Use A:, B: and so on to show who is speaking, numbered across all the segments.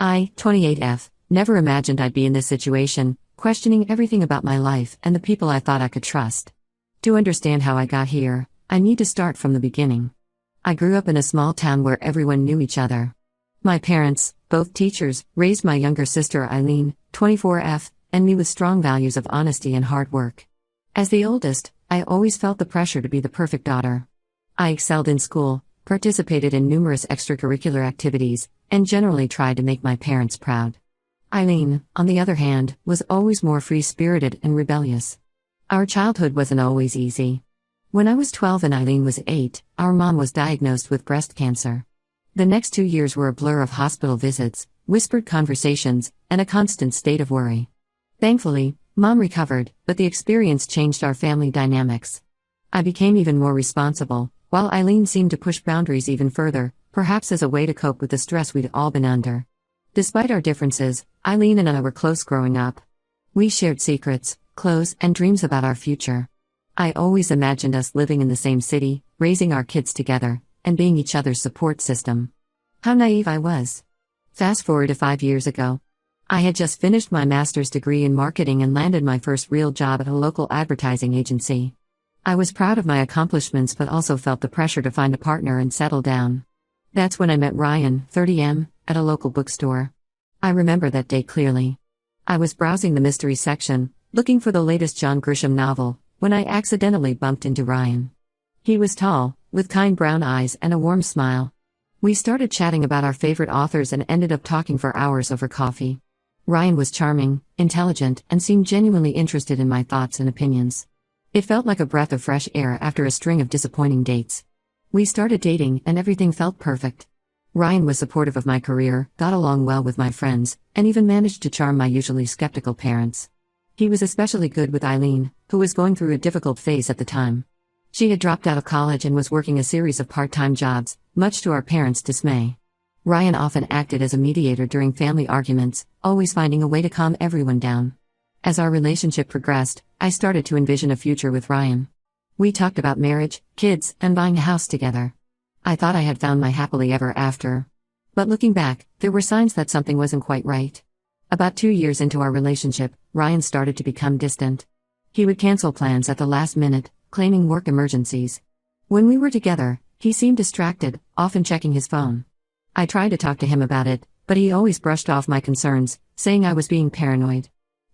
A: I, 28F, never imagined I'd be in this situation, questioning everything about my life and the people I thought I could trust. To understand how I got here, I need to start from the beginning. I grew up in a small town where everyone knew each other. My parents, both teachers, raised my younger sister Eileen, 24F, and me with strong values of honesty and hard work. As the oldest, I always felt the pressure to be the perfect daughter. I excelled in school, participated in numerous extracurricular activities, and generally tried to make my parents proud. Eileen, on the other hand, was always more free-spirited and rebellious. Our childhood wasn't always easy. When I was 12 and Eileen was 8, our mom was diagnosed with breast cancer. The next 2 years were a blur of hospital visits, whispered conversations, and a constant state of worry. Thankfully, Mom recovered, but the experience changed our family dynamics. I became even more responsible, while Eileen seemed to push boundaries even further, perhaps as a way to cope with the stress we'd all been under. Despite our differences, Eileen and I were close growing up. We shared secrets, clothes, and dreams about our future. I always imagined us living in the same city, raising our kids together, and being each other's support system. How naive I was. Fast forward to 5 years ago. I had just finished my master's degree in marketing and landed my first real job at a local advertising agency. I was proud of my accomplishments but also felt the pressure to find a partner and settle down. That's when I met Ryan, 30M, at a local bookstore. I remember that day clearly. I was browsing the mystery section, looking for the latest John Grisham novel, when I accidentally bumped into Ryan. He was tall, with kind brown eyes and a warm smile. We started chatting about our favorite authors and ended up talking for hours over coffee. Ryan was charming, intelligent, and seemed genuinely interested in my thoughts and opinions. It felt like a breath of fresh air after a string of disappointing dates. We started dating, and everything felt perfect. Ryan was supportive of my career, got along well with my friends, and even managed to charm my usually skeptical parents. He was especially good with Eileen, who was going through a difficult phase at the time. She had dropped out of college and was working a series of part-time jobs, much to our parents' dismay. Ryan often acted as a mediator during family arguments, always finding a way to calm everyone down. As our relationship progressed, I started to envision a future with Ryan. We talked about marriage, kids, and buying a house together. I thought I had found my happily ever after. But looking back, there were signs that something wasn't quite right. About 2 years into our relationship, Ryan started to become distant. He would cancel plans at the last minute, claiming work emergencies. When we were together, he seemed distracted, often checking his phone. I tried to talk to him about it, but he always brushed off my concerns, saying I was being paranoid.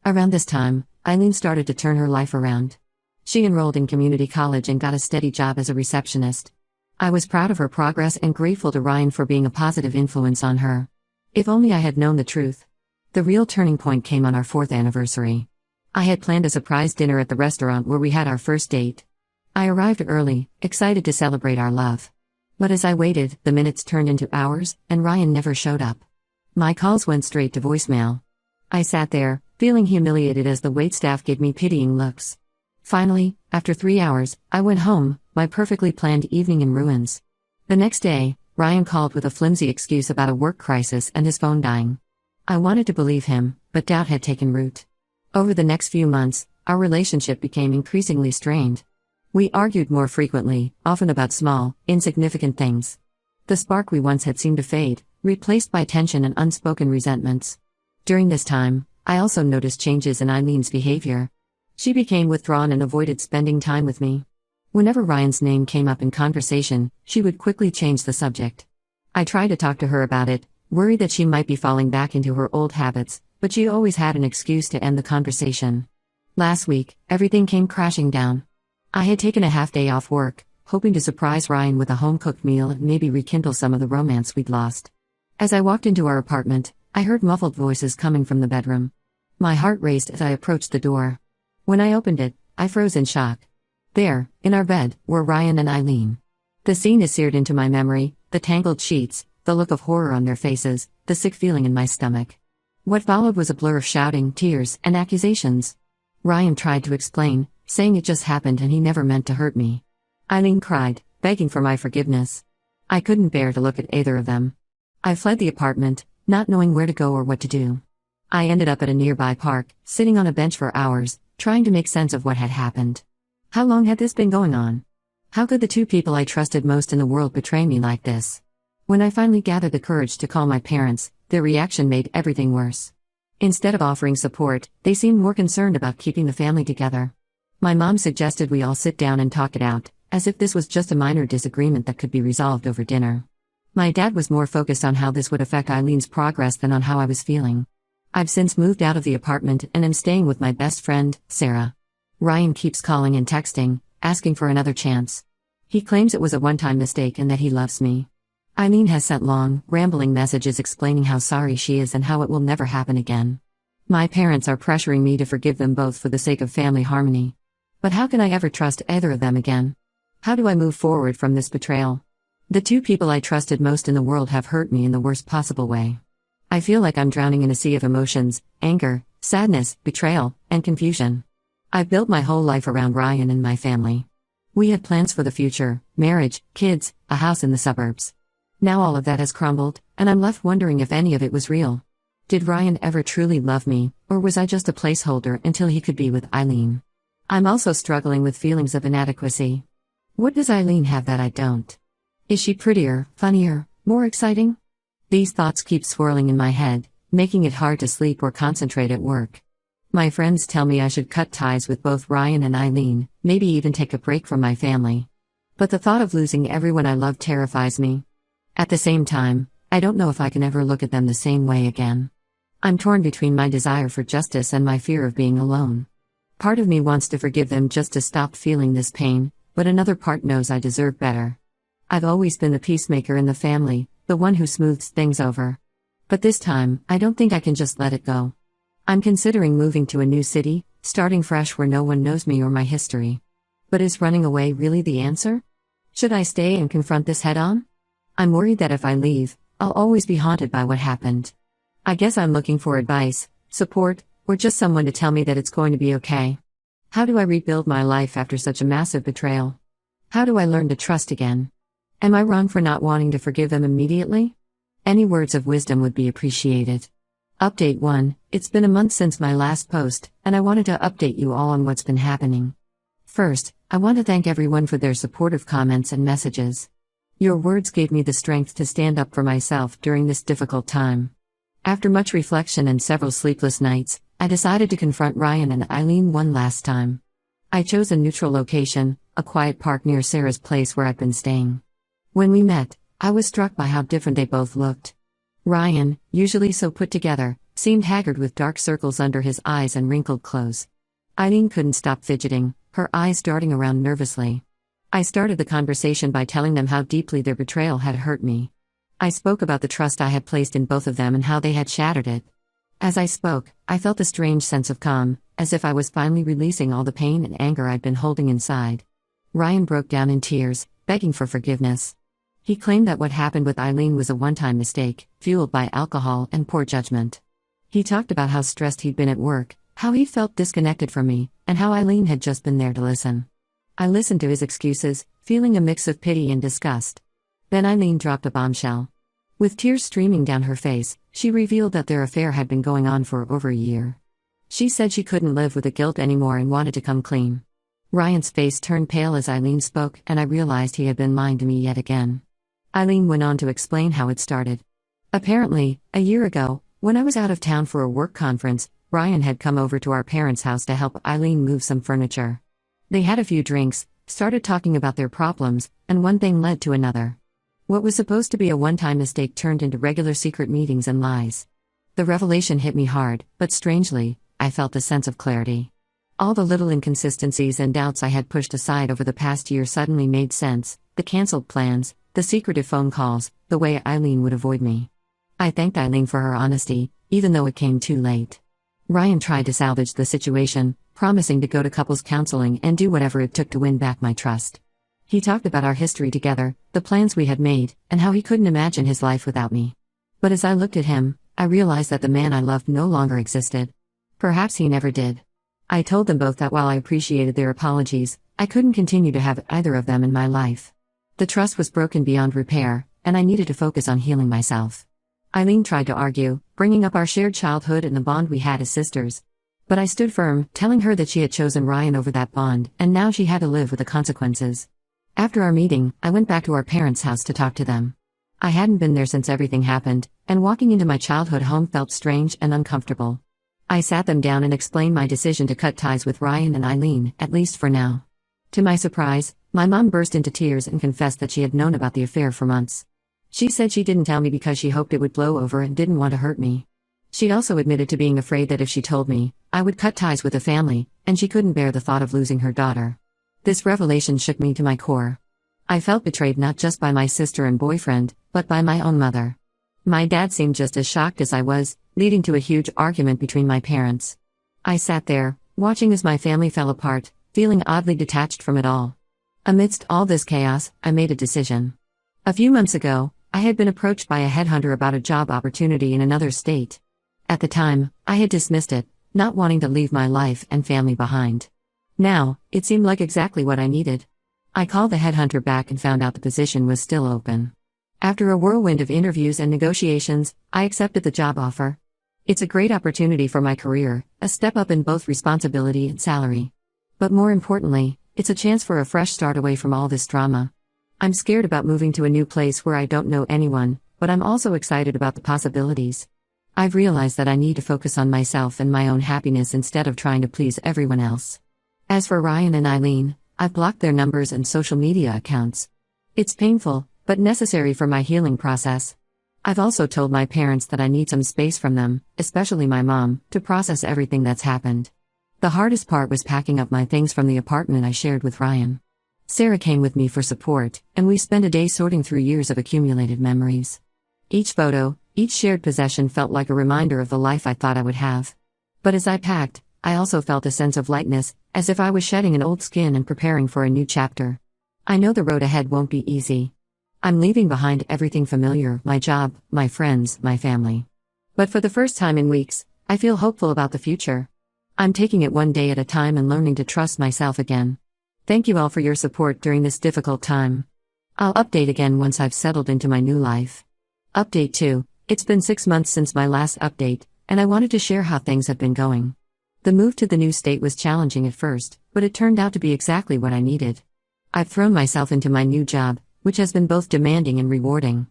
A: Around this time, Eileen started to turn her life around. She enrolled in community college and got a steady job as a receptionist. I was proud of her progress and grateful to Ryan for being a positive influence on her. If only I had known the truth. The real turning point came on our 4th anniversary. I had planned a surprise dinner at the restaurant where we had our first date. I arrived early, excited to celebrate our love. But as I waited, the minutes turned into hours, and Ryan never showed up. My calls went straight to voicemail. I sat there, feeling humiliated as the waitstaff gave me pitying looks. Finally, after 3 hours, I went home, my perfectly planned evening in ruins. The next day, Ryan called with a flimsy excuse about a work crisis and his phone dying. I wanted to believe him, but doubt had taken root. Over the next few months, our relationship became increasingly strained. We argued more frequently, often about small, insignificant things. The spark we once had seemed to fade, replaced by tension and unspoken resentments. During this time, I also noticed changes in Eileen's behavior. She became withdrawn and avoided spending time with me. Whenever Ryan's name came up in conversation, she would quickly change the subject. I tried to talk to her about it, worried that she might be falling back into her old habits, but she always had an excuse to end the conversation. Last week, everything came crashing down. I had taken a half-day off work, hoping to surprise Ryan with a home-cooked meal and maybe rekindle some of the romance we'd lost. As I walked into our apartment, I heard muffled voices coming from the bedroom. My heart raced as I approached the door. When I opened it, I froze in shock. There, in our bed, were Ryan and Eileen. The scene is seared into my memory, the tangled sheets, the look of horror on their faces, the sick feeling in my stomach. What followed was a blur of shouting, tears, and accusations. Ryan tried to explain, saying it just happened and he never meant to hurt me. Eileen cried, begging for my forgiveness. I couldn't bear to look at either of them. I fled the apartment, not knowing where to go or what to do. I ended up at a nearby park, sitting on a bench for hours, trying to make sense of what had happened. How long had this been going on? How could the two people I trusted most in the world betray me like this? When I finally gathered the courage to call my parents, Their reaction made everything worse. Instead of offering support, they seemed more concerned about keeping the family together. My mom suggested we all sit down and talk it out, as if this was just a minor disagreement that could be resolved over dinner. My dad was more focused on how this would affect Eileen's progress than on how I was feeling. I've since moved out of the apartment and am staying with my best friend, Sarah. Ryan keeps calling and texting, asking for another chance. He claims it was a one-time mistake and that he loves me. Eileen has sent long, rambling messages explaining how sorry she is and how it will never happen again. My parents are pressuring me to forgive them both for the sake of family harmony. But how can I ever trust either of them again? How do I move forward from this betrayal? The two people I trusted most in the world have hurt me in the worst possible way. I feel like I'm drowning in a sea of emotions: anger, sadness, betrayal, and confusion. I've built my whole life around Ryan and my family. We had plans for the future: marriage, kids, a house in the suburbs. Now all of that has crumbled, and I'm left wondering if any of it was real. Did Ryan ever truly love me, or was I just a placeholder until he could be with Eileen? I'm also struggling with feelings of inadequacy. What does Eileen have that I don't? Is she prettier, funnier, more exciting? These thoughts keep swirling in my head, making it hard to sleep or concentrate at work. My friends tell me I should cut ties with both Ryan and Eileen, maybe even take a break from my family. But the thought of losing everyone I love terrifies me. At the same time, I don't know if I can ever look at them the same way again. I'm torn between my desire for justice and my fear of being alone. Part of me wants to forgive them just to stop feeling this pain, but another part knows I deserve better. I've always been the peacemaker in the family, the one who smooths things over. But this time, I don't think I can just let it go. I'm considering moving to a new city, starting fresh where no one knows me or my history. But is running away really the answer? Should I stay and confront this head-on? I'm worried that if I leave, I'll always be haunted by what happened. I guess I'm looking for advice, support, or just someone to tell me that it's going to be okay. How do I rebuild my life after such a massive betrayal? How do I learn to trust again? Am I wrong for not wanting to forgive them immediately? Any words of wisdom would be appreciated. Update 1: It's been a month since my last post, and I wanted to update you all on what's been happening. First, I want to thank everyone for their supportive comments and messages. Your words gave me the strength to stand up for myself during this difficult time. After much reflection and several sleepless nights, I decided to confront Ryan and Eileen one last time. I chose a neutral location, a quiet park near Sarah's place where I'd been staying. When we met, I was struck by how different they both looked. Ryan, usually so put together, seemed haggard with dark circles under his eyes and wrinkled clothes. Eileen couldn't stop fidgeting, her eyes darting around nervously. I started the conversation by telling them how deeply their betrayal had hurt me. I spoke about the trust I had placed in both of them and how they had shattered it. As I spoke, I felt a strange sense of calm, as if I was finally releasing all the pain and anger I'd been holding inside. Ryan broke down in tears, begging for forgiveness. He claimed that what happened with Eileen was a one-time mistake, fueled by alcohol and poor judgment. He talked about how stressed he'd been at work, how he felt disconnected from me, and how Eileen had just been there to listen. I listened to his excuses, feeling a mix of pity and disgust. Then Eileen dropped a bombshell. With tears streaming down her face, she revealed that their affair had been going on for over a year. She said she couldn't live with the guilt anymore and wanted to come clean. Ryan's face turned pale as Eileen spoke, and I realized he had been lying to me yet again. Eileen went on to explain how it started. Apparently, a year ago, when I was out of town for a work conference, Ryan had come over to our parents' house to help Eileen move some furniture. They had a few drinks, started talking about their problems, and one thing led to another. What was supposed to be a one-time mistake turned into regular secret meetings and lies. The revelation hit me hard, but strangely, I felt a sense of clarity. All the little inconsistencies and doubts I had pushed aside over the past year suddenly made sense: the cancelled plans, the secretive phone calls, the way Eileen would avoid me. I thanked Eileen for her honesty, even though it came too late. Ryan tried to salvage the situation, promising to go to couples counseling and do whatever it took to win back my trust. He talked about our history together, the plans we had made, and how he couldn't imagine his life without me. But as I looked at him, I realized that the man I loved no longer existed. Perhaps he never did. I told them both that while I appreciated their apologies, I couldn't continue to have either of them in my life. The trust was broken beyond repair, and I needed to focus on healing myself. Eileen tried to argue, bringing up our shared childhood and the bond we had as sisters. But I stood firm, telling her that she had chosen Ryan over that bond, and now she had to live with the consequences. After our meeting, I went back to our parents' house to talk to them. I hadn't been there since everything happened, and walking into my childhood home felt strange and uncomfortable. I sat them down and explained my decision to cut ties with Ryan and Eileen, at least for now. To my surprise, my mom burst into tears and confessed that she had known about the affair for months. She said she didn't tell me because she hoped it would blow over and didn't want to hurt me. She also admitted to being afraid that if she told me, I would cut ties with the family, and she couldn't bear the thought of losing her daughter. This revelation shook me to my core. I felt betrayed not just by my sister and boyfriend, but by my own mother. My dad seemed just as shocked as I was, leading to a huge argument between my parents. I sat there, watching as my family fell apart, feeling oddly detached from it all. Amidst all this chaos, I made a decision. A few months ago, I had been approached by a headhunter about a job opportunity in another state. At the time, I had dismissed it, not wanting to leave my life and family behind. Now, it seemed like exactly what I needed. I called the headhunter back and found out the position was still open. After a whirlwind of interviews and negotiations, I accepted the job offer. It's a great opportunity for my career, a step up in both responsibility and salary. But more importantly, it's a chance for a fresh start away from all this drama. I'm scared about moving to a new place where I don't know anyone, but I'm also excited about the possibilities. I've realized that I need to focus on myself and my own happiness instead of trying to please everyone else. As for Ryan and Eileen, I've blocked their numbers and social media accounts. It's painful, but necessary for my healing process. I've also told my parents that I need some space from them, especially my mom, to process everything that's happened. The hardest part was packing up my things from the apartment I shared with Ryan. Sarah came with me for support, and we spent a day sorting through years of accumulated memories. Each photo, each shared possession felt like a reminder of the life I thought I would have. But as I packed, I also felt a sense of lightness, as if I was shedding an old skin and preparing for a new chapter. I know the road ahead won't be easy. I'm leaving behind everything familiar, my job, my friends, my family. But for the first time in weeks, I feel hopeful about the future. I'm taking it one day at a time and learning to trust myself again. Thank you all for your support during this difficult time. I'll update again once I've settled into my new life. Update 2. It's been 6 months since my last update, and I wanted to share how things have been going. The move to the new state was challenging at first, but it turned out to be exactly what I needed. I've thrown myself into my new job, which has been both demanding and rewarding.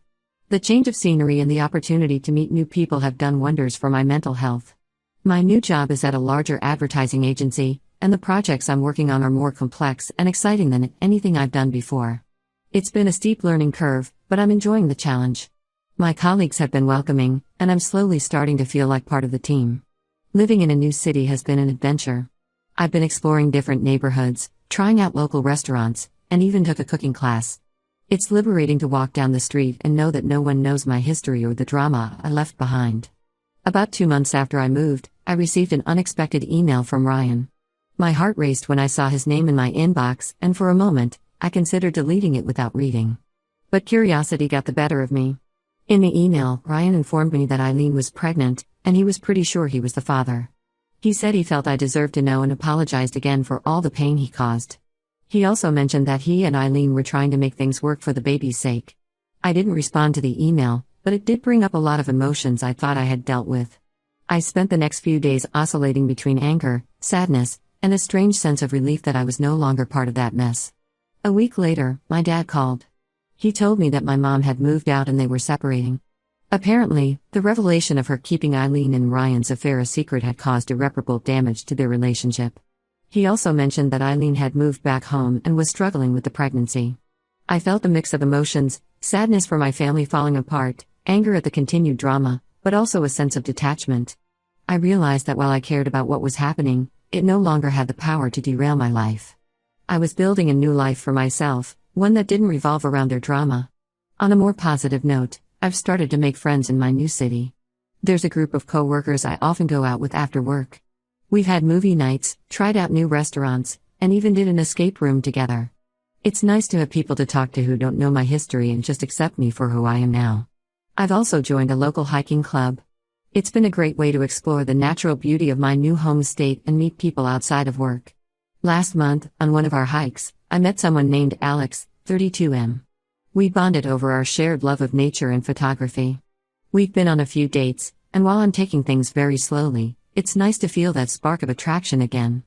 A: The change of scenery and the opportunity to meet new people have done wonders for my mental health. My new job is at a larger advertising agency, and the projects I'm working on are more complex and exciting than anything I've done before. It's been a steep learning curve, but I'm enjoying the challenge. My colleagues have been welcoming, and I'm slowly starting to feel like part of the team. Living in a new city has been an adventure. I've been exploring different neighborhoods, trying out local restaurants, and even took a cooking class. It's liberating to walk down the street and know that no one knows my history or the drama I left behind. About 2 months after I moved, I received an unexpected email from Ryan. My heart raced when I saw his name in my inbox, and for a moment, I considered deleting it without reading. But curiosity got the better of me. In the email, Ryan informed me that Eileen was pregnant, and he was pretty sure he was the father. He said he felt I deserved to know and apologized again for all the pain he caused. He also mentioned that he and Eileen were trying to make things work for the baby's sake. I didn't respond to the email, but it did bring up a lot of emotions I thought I had dealt with. I spent the next few days oscillating between anger, sadness, and a strange sense of relief that I was no longer part of that mess. A week later, my dad called. He told me that my mom had moved out and they were separating. Apparently, the revelation of her keeping Eileen and Ryan's affair a secret had caused irreparable damage to their relationship. He also mentioned that Eileen had moved back home and was struggling with the pregnancy. I felt a mix of emotions, sadness for my family falling apart, anger at the continued drama, but also a sense of detachment. I realized that while I cared about what was happening, it no longer had the power to derail my life. I was building a new life for myself, one that didn't revolve around their drama. On a more positive note, I've started to make friends in my new city. There's a group of co-workers I often go out with after work. We've had movie nights, tried out new restaurants, and even did an escape room together. It's nice to have people to talk to who don't know my history and just accept me for who I am now. I've also joined a local hiking club. It's been a great way to explore the natural beauty of my new home state and meet people outside of work. Last month, on one of our hikes, I met someone named Alex, 32M. We bonded over our shared love of nature and photography. We've been on a few dates, and while I'm taking things very slowly, it's nice to feel that spark of attraction again.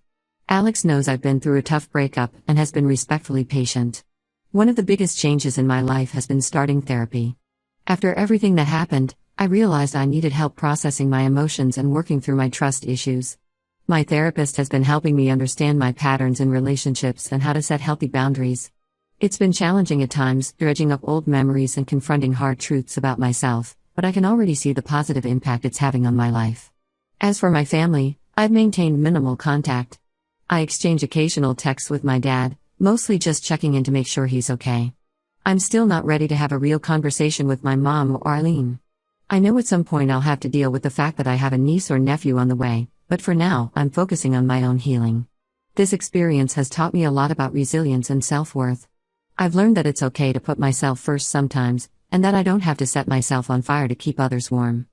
A: Alex knows I've been through a tough breakup and has been respectfully patient. One of the biggest changes in my life has been starting therapy. After everything that happened, I realized I needed help processing my emotions and working through my trust issues. My therapist has been helping me understand my patterns in relationships and how to set healthy boundaries. It's been challenging at times, dredging up old memories and confronting hard truths about myself, but I can already see the positive impact it's having on my life. As for my family, I've maintained minimal contact. I exchange occasional texts with my dad, mostly just checking in to make sure he's okay. I'm still not ready to have a real conversation with my mom or Eileen. I know at some point I'll have to deal with the fact that I have a niece or nephew on the way, but for now, I'm focusing on my own healing. This experience has taught me a lot about resilience and self-worth. I've learned that it's okay to put myself first sometimes, and that I don't have to set myself on fire to keep others warm.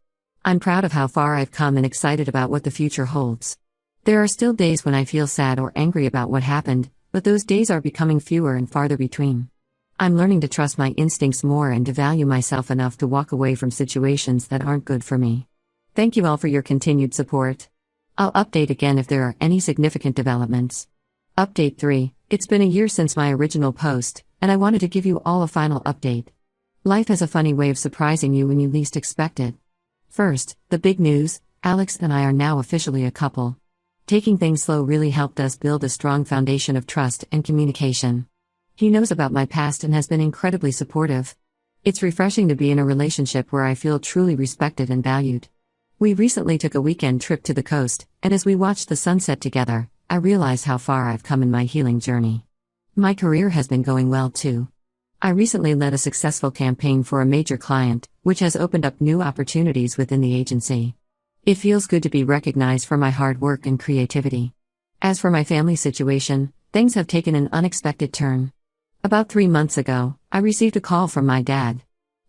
A: I'm proud of how far I've come and excited about what the future holds. There are still days when I feel sad or angry about what happened, but those days are becoming fewer and farther between. I'm learning to trust my instincts more and to value myself enough to walk away from situations that aren't good for me. Thank you all for your continued support. I'll update again if there are any significant developments. Update 3. It's been a year since my original post, and I wanted to give you all a final update. Life has a funny way of surprising you when you least expect it. First, the big news: Alex and I are now officially a couple. Taking things slow really helped us build a strong foundation of trust and communication. He knows about my past and has been incredibly supportive. It's refreshing to be in a relationship where I feel truly respected and valued. We recently took a weekend trip to the coast, and as we watched the sunset together, I realized how far I've come in my healing journey. My career has been going well too. I recently led a successful campaign for a major client, which has opened up new opportunities within the agency. It feels good to be recognized for my hard work and creativity. As for my family situation, things have taken an unexpected turn. About 3 months ago, I received a call from my dad.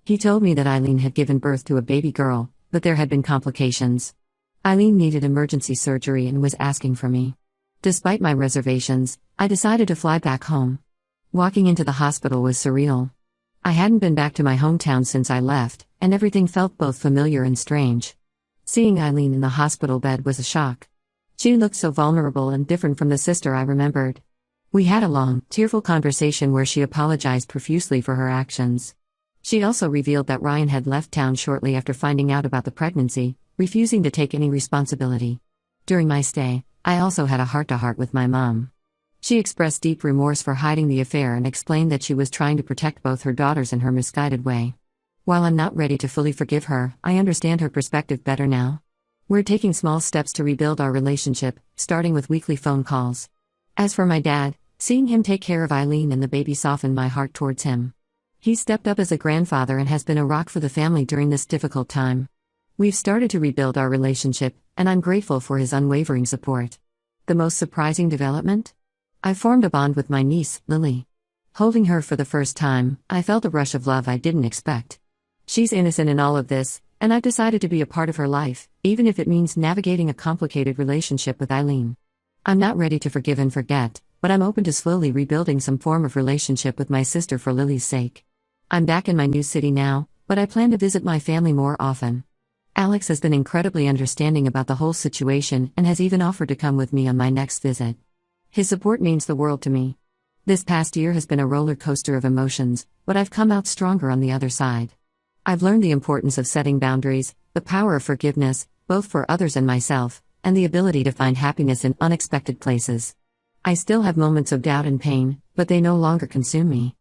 A: He told me that Eileen had given birth to a baby girl, but there had been complications. Eileen needed emergency surgery and was asking for me. Despite my reservations, I decided to fly back home. Walking into the hospital was surreal. I hadn't been back to my hometown since I left, and everything felt both familiar and strange. Seeing Eileen in the hospital bed was a shock. She looked so vulnerable and different from the sister I remembered. We had a long, tearful conversation where she apologized profusely for her actions. She also revealed that Ryan had left town shortly after finding out about the pregnancy, refusing to take any responsibility. During my stay, I also had a heart-to-heart with my mom. She expressed deep remorse for hiding the affair and explained that she was trying to protect both her daughters in her misguided way. While I'm not ready to fully forgive her, I understand her perspective better now. We're taking small steps to rebuild our relationship, starting with weekly phone calls. As for my dad, seeing him take care of Eileen and the baby softened my heart towards him. He stepped up as a grandfather and has been a rock for the family during this difficult time. We've started to rebuild our relationship, and I'm grateful for his unwavering support. The most surprising development? I formed a bond with my niece, Lily. Holding her for the first time, I felt a rush of love I didn't expect. She's innocent in all of this, and I've decided to be a part of her life, even if it means navigating a complicated relationship with Eileen. I'm not ready to forgive and forget, but I'm open to slowly rebuilding some form of relationship with my sister for Lily's sake. I'm back in my new city now, but I plan to visit my family more often. Alex has been incredibly understanding about the whole situation and has even offered to come with me on my next visit. His support means the world to me. This past year has been a roller coaster of emotions, but I've come out stronger on the other side. I've learned the importance of setting boundaries, the power of forgiveness, both for others and myself, and the ability to find happiness in unexpected places. I still have moments of doubt and pain, but they no longer consume me.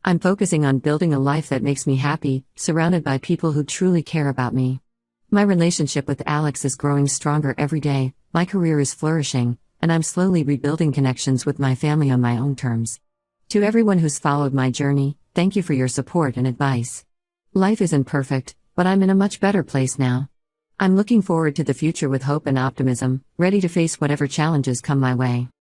A: I'm focusing on building a life that makes me happy, surrounded by people who truly care about me. My relationship with Alex is growing stronger every day, my career is flourishing, and I'm slowly rebuilding connections with my family on my own terms. To everyone who's followed my journey, thank you for your support and advice. Life isn't perfect, but I'm in a much better place now. I'm looking forward to the future with hope and optimism, ready to face whatever challenges come my way.